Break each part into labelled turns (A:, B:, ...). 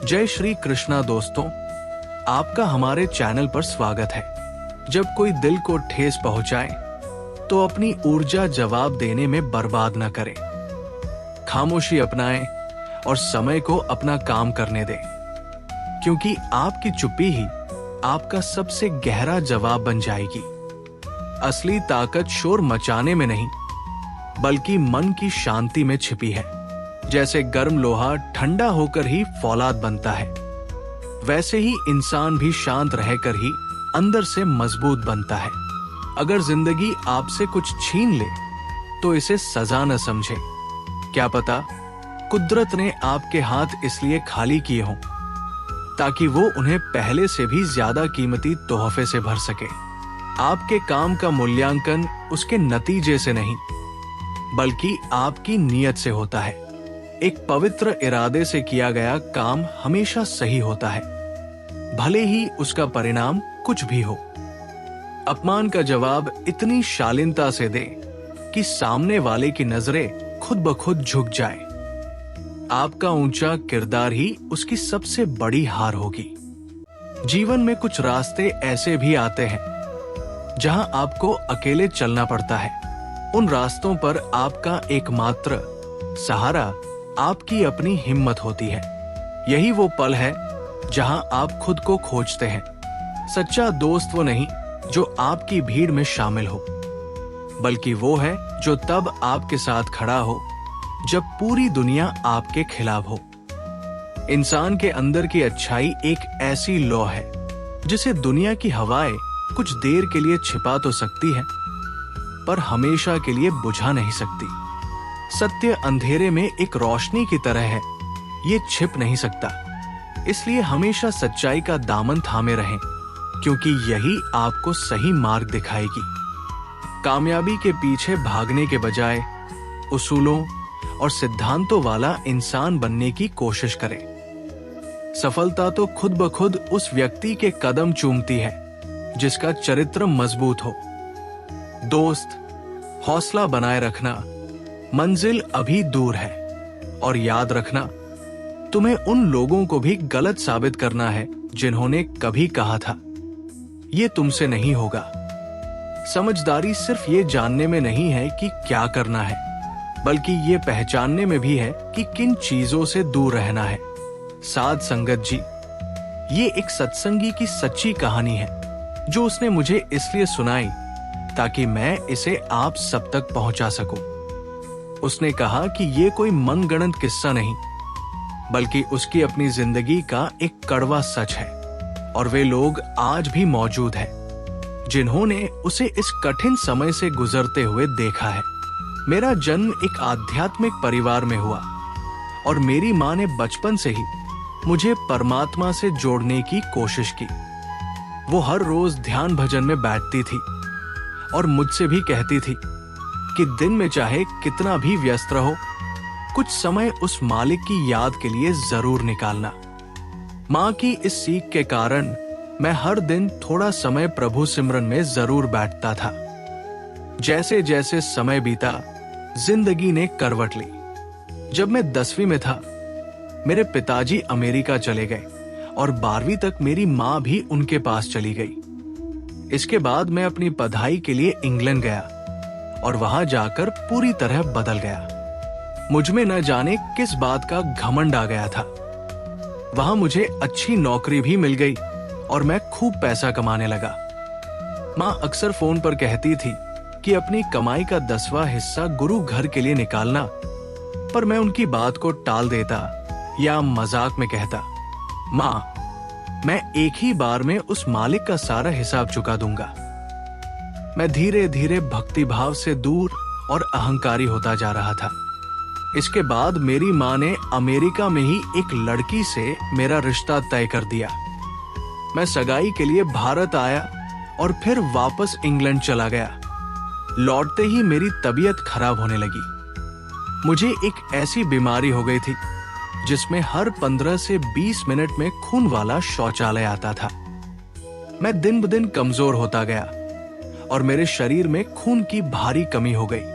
A: जय श्री कृष्णा दोस्तों, आपका हमारे चैनल पर स्वागत है। जब कोई दिल को ठेस पहुंचाए तो अपनी ऊर्जा जवाब देने में बर्बाद न करें। खामोशी अपनाएं और समय को अपना काम करने दें, क्योंकि आपकी चुप्पी ही आपका सबसे गहरा जवाब बन जाएगी। असली ताकत शोर मचाने में नहीं, बल्कि मन की शांति में छिपी है। जैसे गर्म लोहा ठंडा होकर ही फौलाद बनता है, वैसे ही इंसान भी शांत रहकर ही अंदर से मजबूत बनता है। अगर जिंदगी आपसे कुछ छीन ले तो इसे सजा न समझे। क्या पता कुदरत ने आपके हाथ इसलिए खाली किए हों ताकि वो उन्हें पहले से भी ज्यादा कीमती तोहफे से भर सके। आपके काम का मूल्यांकन उसके नतीजे से नहीं, बल्कि आपकी नीयत से होता है। एक पवित्र इरादे से किया गया काम हमेशा सही होता है, भले ही उसका परिणाम कुछ भी हो। अपमान का जवाब इतनी शालीनता से दे कि सामने वाले की नजरें खुद ब खुद झुक जाए। आपका ऊंचा किरदार ही उसकी सबसे बड़ी हार होगी। जीवन में कुछ रास्ते ऐसे भी आते हैं जहां आपको अकेले चलना पड़ता है। उन रास्तों पर आपका एकमात्र सहारा आपकी अपनी हिम्मत होती है। यही वो पल है जहां आप खुद को खोजते हैं। सच्चा दोस्त वो नहीं जो आपकी भीड़ में शामिल हो, बल्कि वो है जो तब आपके साथ खड़ा हो जब पूरी दुनिया आपके खिलाफ हो। इंसान के अंदर की अच्छाई एक ऐसी लौ है जिसे दुनिया की हवाएं कुछ देर के लिए छिपा तो सकती है, पर हमेशा के लिए बुझा नहीं सकती। सत्य अंधेरे में एक रोशनी की तरह है, ये छिप नहीं सकता। इसलिए हमेशा सच्चाई का दामन थामे रहें, क्योंकि यही आपको सही मार्ग दिखाएगी। कामयाबी के पीछे भागने के बजाय उसूलों और सिद्धांतों वाला इंसान बनने की कोशिश करें। सफलता तो खुद ब खुद उस व्यक्ति के कदम चूमती है जिसका चरित्र मजबूत हो। दोस्त, हौसला बनाए रखना, मंजिल अभी दूर है। और याद रखना, तुम्हें उन लोगों को भी गलत साबित करना है जिन्होंने कभी कहा था ये तुमसे नहीं होगा। समझदारी सिर्फ ये जानने में नहीं है कि क्या करना है, बल्कि ये पहचानने में भी है कि किन चीजों से दूर रहना है। साध संगत जी, ये एक सत्संगी की सच्ची कहानी है जो उसने मुझे इसलिए सुनाई ताकि मैं इसे आप सब तक पहुंचा सकूं। उसने कहा कि ये कोई मनगढ़ंत किस्सा नहीं, बल्कि उसकी अपनी जिंदगी का एक कड़वा सच है। और वे लोग आज भी मौजूद हैं जिन्होंने उसे इस कठिन समय से गुजरते हुए देखा है। मेरा जन्म एक आध्यात्मिक परिवार में हुआ और मेरी माँ ने बचपन से ही मुझे परमात्मा से जोड़ने की कोशिश की। वो हर रोज ध्यान भजन में बैठती थी और मुझसे भी कहती थी कि दिन में चाहे कितना भी व्यस्त रहो, कुछ समय उस मालिक की याद के लिए जरूर निकालना। माँ की इस सीख के कारण मैं हर दिन थोड़ा समय प्रभु सिमरन में जरूर बैठता था। जैसे जैसे समय बीता, जिंदगी ने करवट ली। जब मैं 10वीं में था, मेरे पिताजी अमेरिका चले गए और 12वीं तक मेरी माँ भी उनके पास चली गई। इसके बाद मैं अपनी पढ़ाई के लिए इंग्लैंड गया और वहां जाकर पूरी तरह बदल गया। मुझमें न जाने किस बात का घमंड आ गया था। वहां मुझे अच्छी नौकरी भी मिल गई और मैं खूब पैसा कमाने लगा। माँ अक्सर फोन पर कहती थी कि अपनी कमाई का 10वां हिस्सा गुरु घर के लिए निकालना, पर मैं उनकी बात को टाल देता या मजाक में कहता, माँ, मैं एक ही बार में उस मालिक का सारा हिसाब चुका दूंगा। मैं धीरे धीरे भक्ति भाव से दूर और अहंकारी होता जा रहा था। इसके बाद मेरी माँ ने अमेरिका में ही एक लड़की से मेरा रिश्ता तय कर दिया। मैं सगाई के लिए भारत आया और फिर वापस इंग्लैंड चला गया। लौटते ही मेरी तबीयत खराब होने लगी। मुझे एक ऐसी बीमारी हो गई थी जिसमें हर 15 से 20 मिनट में खून वाला शौचालय आता था। मैं दिन ब दिन कमजोर होता गया और मेरे शरीर में खून की भारी कमी हो गई।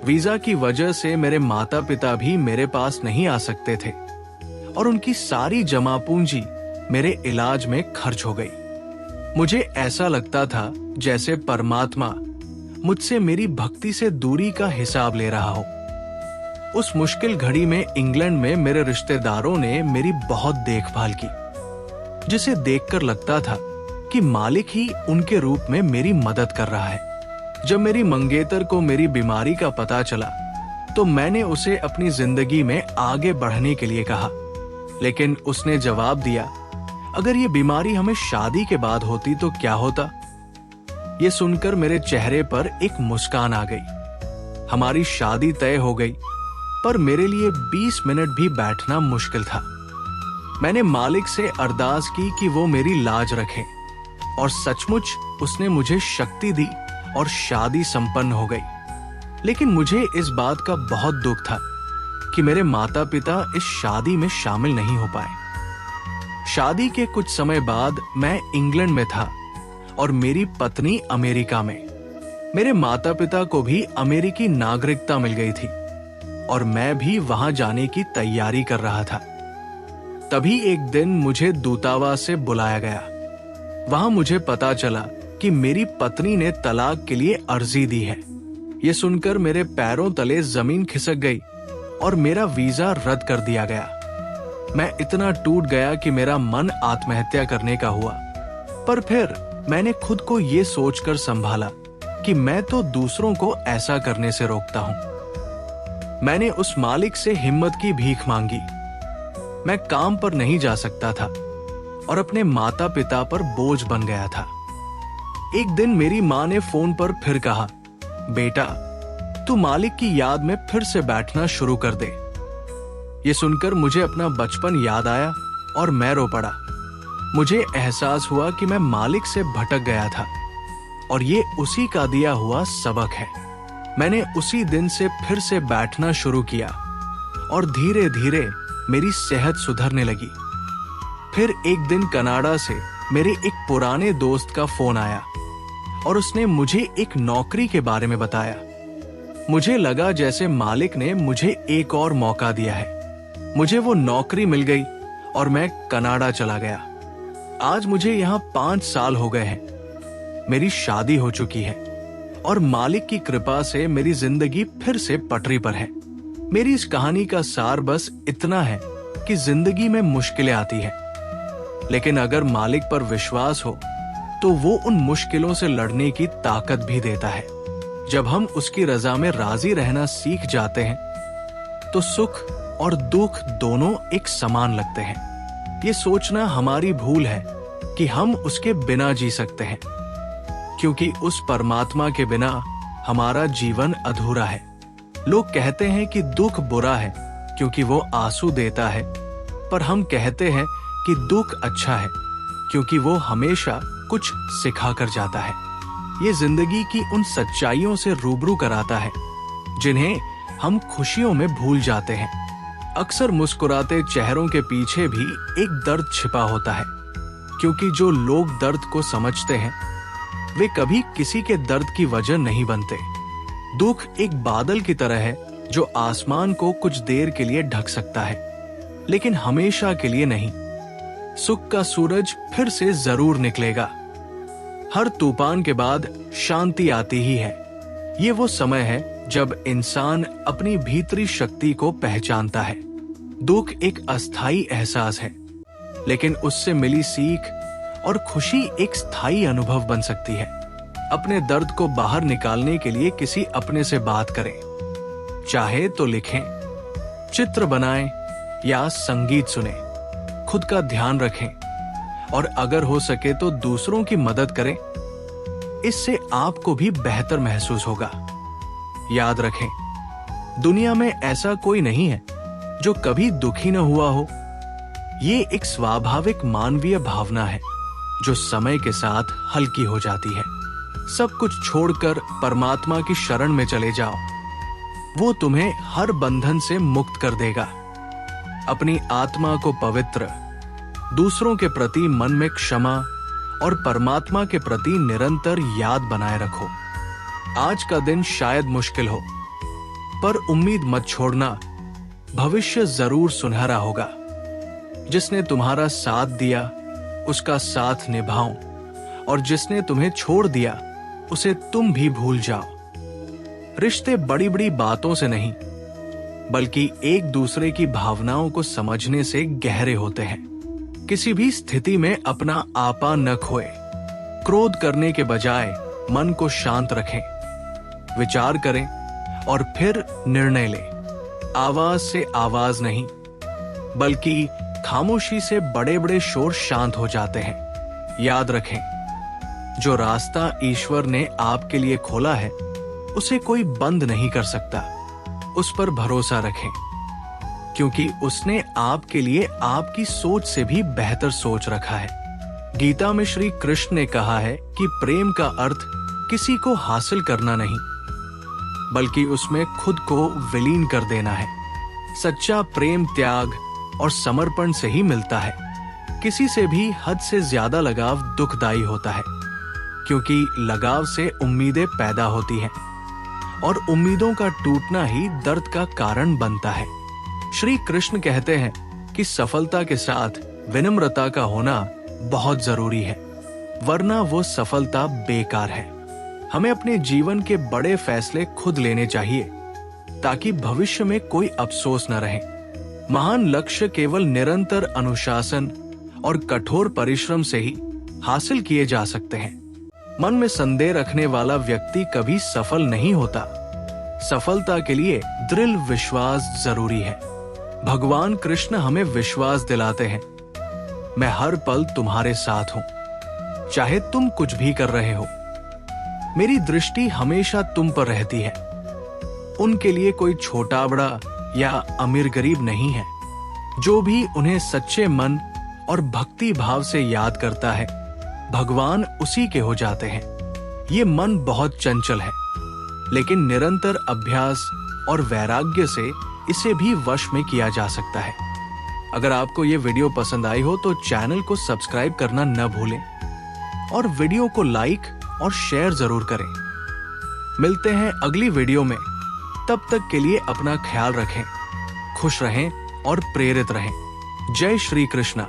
A: वीजा की वजह से मेरे माता पिता भी मेरे पास नहीं आ सकते थे और उनकी सारी जमा पूंजी मेरे इलाज में खर्च हो गई। मुझे ऐसा लगता था जैसे परमात्मा मुझसे मेरी भक्ति से दूरी का हिसाब ले रहा हो। उस मुश्किल घड़ी में इंग्लैंड में मेरे रिश्तेदारों ने मेरी बहुत देखभाल की, जिसे देखकर लगता था कि मालिक ही उनके रूप में मेरी मदद कर रहा है। जब मेरी मंगेतर को मेरी बीमारी का पता चला तो मैंने उसे अपनी जिंदगी में आगे बढ़ने के लिए कहा, लेकिन उसने जवाब दिया, अगर ये बीमारी हमें शादी के बाद होती तो क्या होता? ये सुनकर मेरे चेहरे पर एक मुस्कान आ गई। हमारी शादी तय हो गई, पर मेरे लिए 20 मिनट भी बैठना मुश्किल था। मैंने मालिक से अरदास की कि वो मेरी लाज रखे, और सचमुच उसने मुझे शक्ति दी और शादी संपन्न हो गई। लेकिन मुझे इस बात का बहुत दुख था कि मेरे माता पिता इस शादी में शामिल नहीं हो पाए। शादी के कुछ समय बाद मैं इंग्लैंड में था और मेरी पत्नी अमेरिका में। मेरे माता पिता को भी अमेरिकी नागरिकता मिल गई थी और मैं भी वहां जाने की तैयारी कर रहा था। तभी एक दिन मुझे दूतावास से बुलाया गया। वहां मुझे पता चला कि मेरी पत्नी ने तलाक के लिए अर्जी दी है। ये सुनकर मेरे पैरों तले जमीन खिसक गई और मेरा वीजा रद्द कर दिया गया। मैं इतना टूट गया कि मेरा मन आत्महत्या करने का हुआ, पर फिर मैंने खुद को ये सोचकर संभाला कि मैं तो दूसरों को ऐसा करने से रोकता हूं। मैंने उस मालिक से हिम्मत की भीख मांगी। मैं काम पर नहीं जा सकता था और अपने माता पिता पर बोझ बन गया था। एक दिन मेरी माँ ने फोन पर फिर कहा, बेटा तू मालिक की याद में फिर से बैठना शुरू कर दे। ये सुनकर मुझे अपना बचपन याद आया और मैं रो पड़ा। मुझे एहसास हुआ कि मैं मालिक से भटक गया था और ये उसी का दिया हुआ सबक है। मैंने उसी दिन से फिर से बैठना शुरू किया और धीरे धीरे मेरी सेहत सुधरने लगी। फिर एक दिन कनाडा से मेरे एक पुराने दोस्त का फोन आया और उसने मुझे एक नौकरी के बारे में बताया। मुझे लगा जैसे मालिक ने मुझे एक और मौका दिया है। मुझे वो नौकरी मिल गई और मैं कनाडा चला गया। आज मुझे यहाँ 5 साल हो गए हैं। मेरी शादी हो चुकी है और मालिक की कृपा से मेरी जिंदगी फिर से पटरी पर है। मेरी इस कहानी का सार बस इतना है कि जिंदगी में मुश्किलें आती हैं, लेकिन अगर मालिक पर विश्वास हो तो वो उन मुश्किलों से लड़ने की ताकत भी देता है। जब हम उसकी रजा में राजी रहना सीख जाते हैं तो सुख और दुख दोनों एक समान लगते हैं। ये सोचना हमारी भूल है कि हम उसके बिना जी सकते हैं, क्योंकि उस परमात्मा के बिना हमारा जीवन अधूरा है। लोग कहते हैं कि दुख बुरा है क्योंकि वो आंसू देता है, पर हम कहते हैं कि दुख अच्छा है क्योंकि वो हमेशा कुछ सिखा कर जाता है। ये जिंदगी की उन सच्चाइयों से रूबरू कराता है जिन्हें हम खुशियों में भूल जाते हैं। अक्सर मुस्कुराते चेहरों के पीछे भी एक दर्द छिपा होता है, क्योंकि जो लोग दर्द को समझते हैं वे कभी किसी के दर्द की वजह नहीं बनते। दुख एक बादल की तरह है जो आसमान को कुछ देर के लिए ढक सकता है, लेकिन हमेशा के लिए नहीं। सुख का सूरज फिर से जरूर निकलेगा। हर तूफान के बाद शांति आती ही है। ये वो समय है जब इंसान अपनी भीतरी शक्ति को पहचानता है। दुख एक अस्थायी एहसास है, लेकिन उससे मिली सीख और खुशी एक स्थायी अनुभव बन सकती है। अपने दर्द को बाहर निकालने के लिए किसी अपने से बात करें, चाहे तो लिखें, चित्र बनाएं या संगीत सुने। खुद का ध्यान रखें और अगर हो सके तो दूसरों की मदद करें। इससे आपको भी बेहतर महसूस होगा। याद रखें, दुनिया में ऐसा कोई नहीं है जो कभी दुखी न हुआ हो। ये एक स्वाभाविक मानवीय भावना है जो समय के साथ हल्की हो जाती है। सब कुछ छोड़कर परमात्मा की शरण में चले जाओ, वो तुम्हें हर बंधन से मुक्त कर देगा। अपनी आत्मा को पवित्र, दूसरों के प्रति मन में क्षमा और परमात्मा के प्रति निरंतर याद बनाए रखो। आज का दिन शायद मुश्किल हो, पर उम्मीद मत छोड़ना, भविष्य जरूर सुनहरा होगा। जिसने तुम्हारा साथ दिया उसका साथ निभाओ, और जिसने तुम्हें छोड़ दिया उसे तुम भी भूल जाओ। रिश्ते बड़ी बड़ी बातों से नहीं, बल्कि एक दूसरे की भावनाओं को समझने से गहरे होते हैं। किसी भी स्थिति में अपना आपा न खोए। क्रोध करने के बजाय मन को शांत रखें, विचार करें और फिर निर्णय लें। आवाज से आवाज नहीं, बल्कि खामोशी से बड़े बड़े शोर शांत हो जाते हैं। याद रखें, जो रास्ता ईश्वर ने आपके लिए खोला है उसे कोई बंद नहीं कर सकता। उस पर भरोसा रखें, क्योंकि उसने आपके लिए आपकी सोच से भी बेहतर सोच रखा है। गीता में श्री कृष्ण ने कहा है कि प्रेम का अर्थ किसी को हासिल करना नहीं, बल्कि उसमें खुद को विलीन कर देना है। सच्चा प्रेम त्याग और समर्पण से ही मिलता है। किसी से भी हद से ज्यादा लगाव दुखदाई होता है, क्योंकि लगाव से उम्मीदें पैदा होती हैं और उम्मीदों का टूटना ही दर्द का कारण बनता है। श्री कृष्ण कहते हैं कि सफलता के साथ विनम्रता का होना बहुत जरूरी है, वरना वो सफलता बेकार है। हमें अपने जीवन के बड़े फैसले खुद लेने चाहिए, ताकि भविष्य में कोई अफसोस न रहे। महान लक्ष्य केवल निरंतर अनुशासन और कठोर परिश्रम से ही हासिल किए जा सकते हैं। मन में संदेह रखने वाला व्यक्ति कभी सफल नहीं होता। सफलता के लिए दृढ़ विश्वास जरूरी है। भगवान कृष्ण हमें विश्वास दिलाते हैं, मैं हर पल तुम्हारे साथ हूं, चाहे तुम कुछ भी कर रहे हो। मेरी दृष्टि हमेशा तुम पर रहती है। उनके लिए कोई छोटा बड़ा या अमीर गरीब नहीं है। जो भी उन्हें सच्चे मन और भक्ति भाव से याद करता है, भगवान उसी के हो जाते हैं। ये मन बहुत चंचल है, लेकिन निरंतर अभ्यास और वैराग्य से इसे भी वश में किया जा सकता है। अगर आपको ये वीडियो पसंद आई हो तो चैनल को सब्सक्राइब करना न भूलें और वीडियो को लाइक और शेयर जरूर करें। मिलते हैं अगली वीडियो में। तब तक के लिए अपना ख्याल रखें, खुश रहें और प्रेरित रहें। जय श्री कृष्णा।